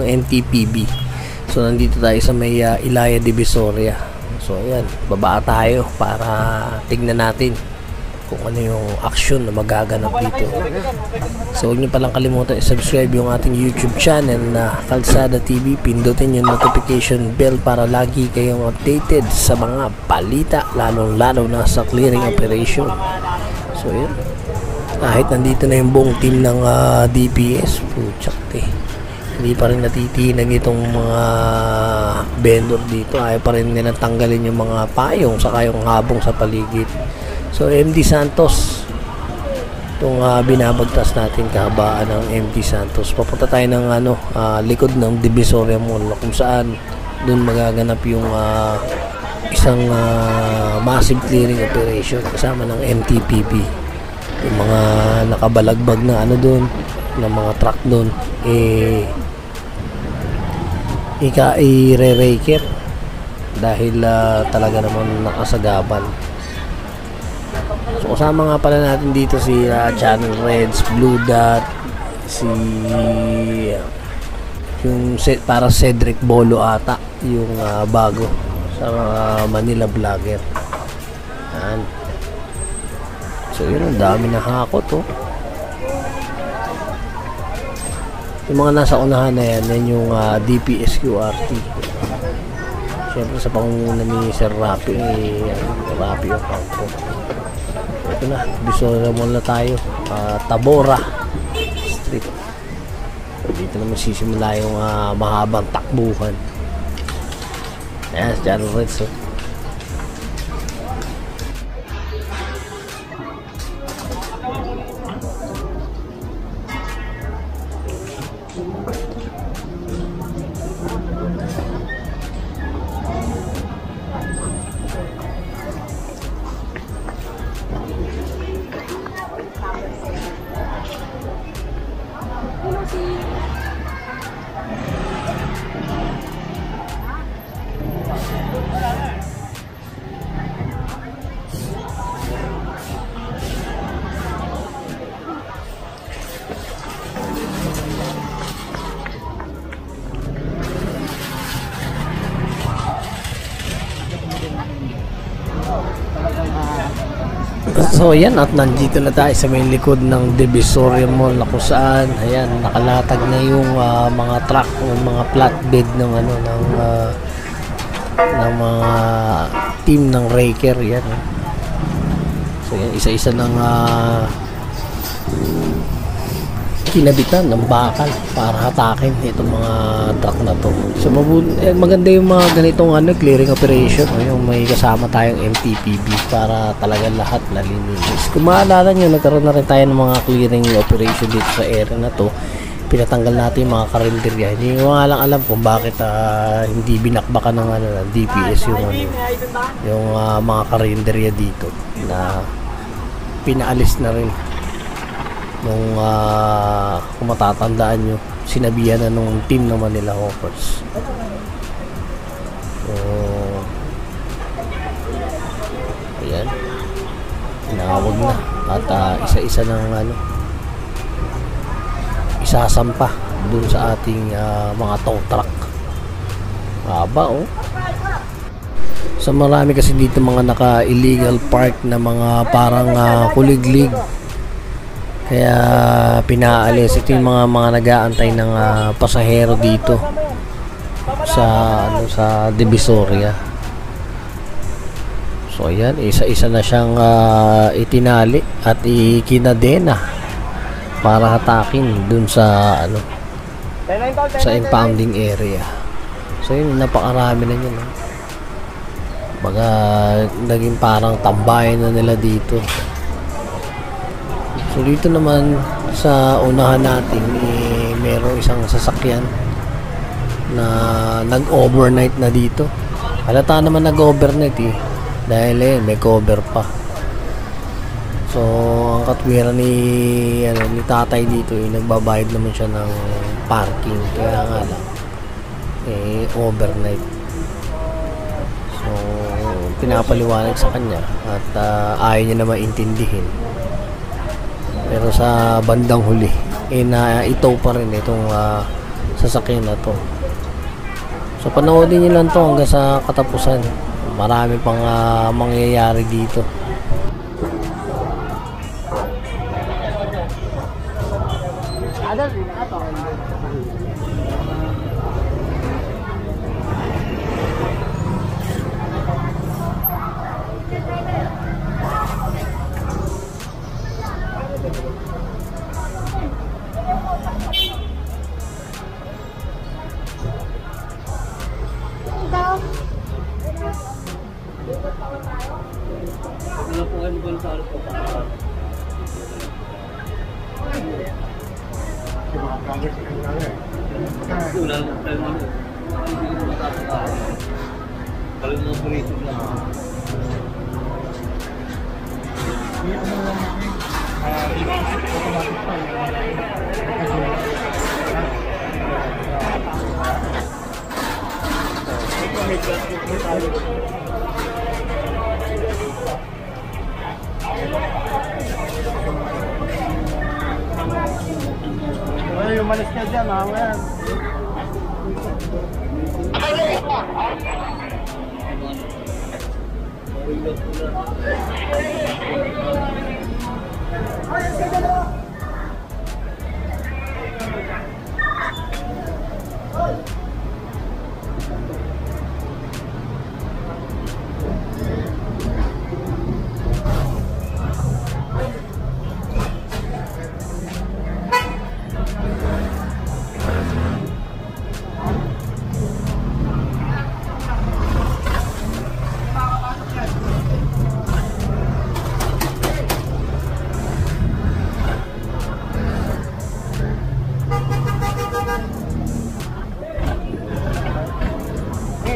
ng NTPB. So nandito tayo sa may Ilaya Divisoria. So ayan, baba tayo para tignan natin kung ano yung action na magaganap dito. So huwag niyo palang kalimutan i-subscribe yung ating YouTube channel na Kalsada TV. Pindutin yung notification bell para lagi kayong updated sa mga balita, lalong-lalo na sa clearing operation. So yun, kahit nandito na yung buong team ng DPS, puchakte, hindi pa rin natitinag itong mga vendor dito. Ayaw pa rin nilang tanggalin yung mga payong saka yung habong sa paligid. So MD Santos itong binabagtas natin, kahabaan ng MD Santos. Papunta tayo ng likod ng Divisoria Mall kung saan doon magaganap yung isang massive clearing operation kasama ng MTPB. Yung mga nakabalagbag na doon, ng mga truck doon, i-re-raker dahil talaga naman nakasagaban. So kasama nga pala natin dito si Channel Reds, Blue Dot, si yung para Cedric Bolo ata yung bago sa Manila Vlogger. Yan. So yun, ang dami na hakot yung mga nasa unahan na yan yung DPS QRT. Siyempre sa pangunguna ni Sir Rapi, Rapi yung pangko. Ito na, Divisoria Mall na tayo, Tabora Street. Dito naman sisimula yung mahabang takbuhan. Ayan, Channel Reds. So yan, at nandito na tayo sa may likod ng Divisoria Mall na kung saan ayan, nakalatag na yung mga truck, yung mga flatbed ng ng mga team ng raker yan. So yan, isa-isa ng kinabitan ng bakal para hatakin itong mga truck na to. So maganda yung mga ganitong clearing operation, yung may kasama tayong MTPB para talaga lahat nalilinis. Kung maalala nyo, nagkaroon na rin tayo ng mga clearing operation dito sa area na to. Pinatanggal natin yung mga karinderya. Hindi ko nga lang alam kung bakit hindi binakbakan ng DPS yung mga karinderya dito, na pinaalis na rin nung kung matatandaan nyo, sinabihan na nung team ng Manila Hawkers. So ayan, tinawag na at isa-isa ng isasampa dun sa ating mga tow truck. Haba So marami kasi dito mga naka-illegal park na mga parang kuliglig, kaya pinaalis. Ito yung mga nag-aantay ng pasahero dito sa Divisoria. So ayan, isa-isa na siyang itinali at ikinadena para hatakin dun sa sa impounding area. So yun, napakarami na yun. Baga naging parang tambayan na nila dito. So dito naman sa unahan natin, merong isang sasakyan na nag-overnight na dito. Halata naman nag-overnight dahil may cover pa. So ang katwiran ni tatay dito, nagbabayad naman siya ng parking, kaya nga lang overnight. So pinapaliwanag sa kanya at ayaw niya na maintindihin. Pero sa bandang huli, naitaw pa rin itong sasakyan na to. So panoodin nyo lang to hanggang sa katapusan. Marami pang mangyayari dito. Ay, umalis ka dyan, mamaya.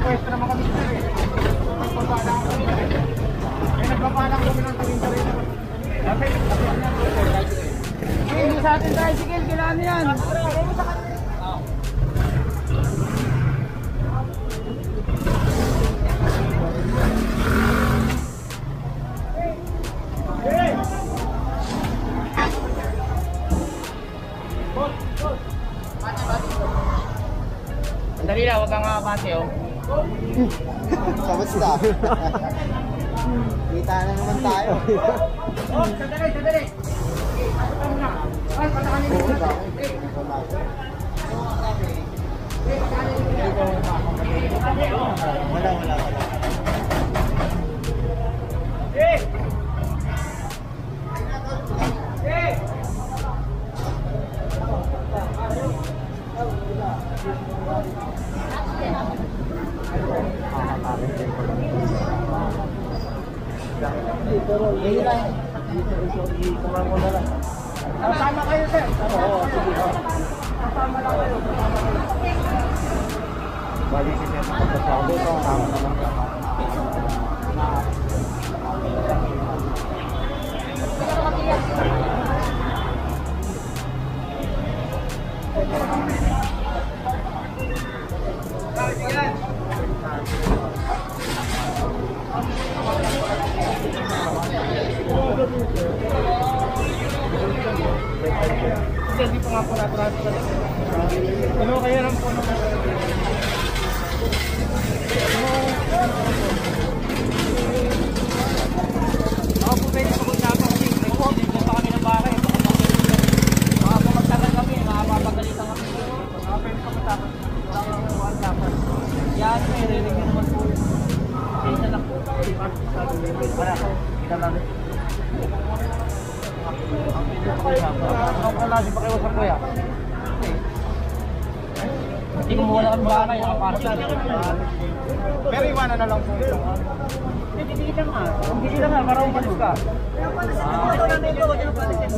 Pwesto naman kami sir eh. Nagpapalang kami ng tuwing rin. Hindi sa atin tayo, sige, kailangan yan. Sandali lang, huwag kang makabate oh. Kamusta? Kita na naman tayo. Oh, sandali, sandali. Ay, patakan nyo. Wala. Sama kayo sir. Oo, sige. Sama lang kayo. Balik siya sa pagkasalo ito. Tama naman. Hindi pa nga po natrato. Ano kaya lang po naman? Ako po pwede po kung napang hindi po pa kami ng bahay. Baka po magtagal kami, makapapagalitan kami. Baka pwede pa matapos. Yan, may rinig nyo naman po. Isa lang po. Wala, kita lang. Ako wala si pakiusap ko yan. Hindi ko mawala kami bahay, nakaparcel. Pero iwanan na lang po ito. Hindi ka nga. Hindi ka nga, para umalis ka. Ito na dito, huwag nyo palitin.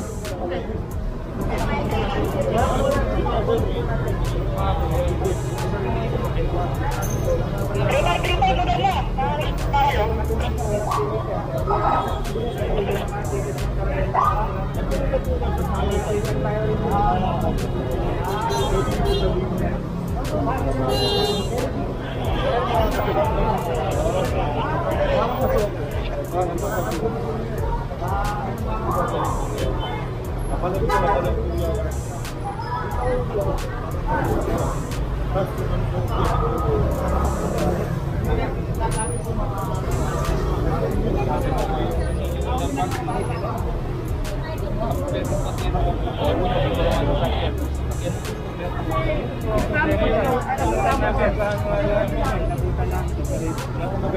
Napanood ko. Tama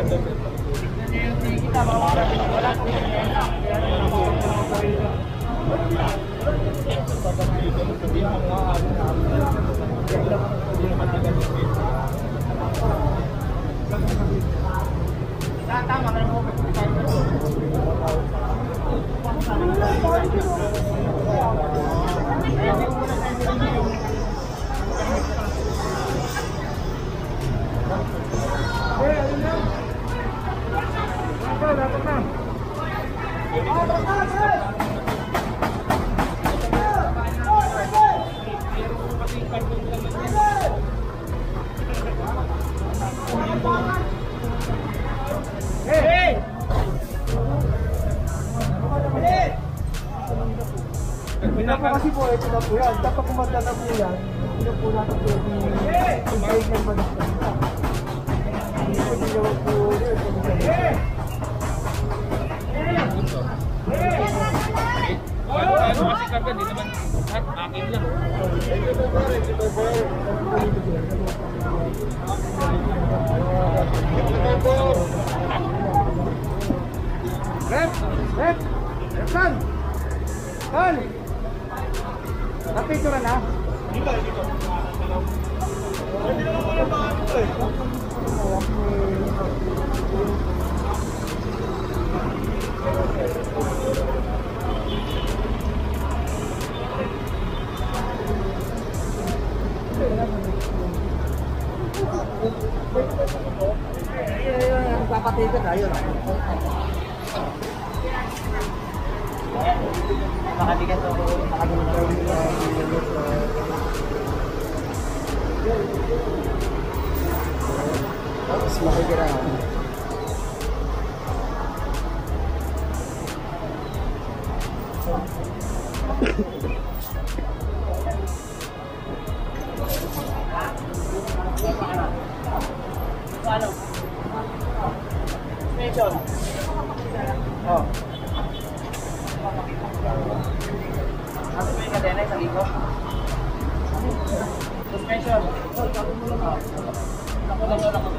ka mo. Pinapa kasi po, ito na po yan. Dapat kumanda na po yan. Ito po natin po yung break ng manistan. Hindi po dinawag po yun. Kasi karga, di naman akin lang. Rep! Rep! San! San! Napicture na? Dito, dito. Hindi naman ko yung mga ito eh. Papatigan na yun. Nakaligas ako. Tapos makikira ako. Ano? Station. Oh. Ano ba yung kadena sa likod? Suspension. Ako lang ako.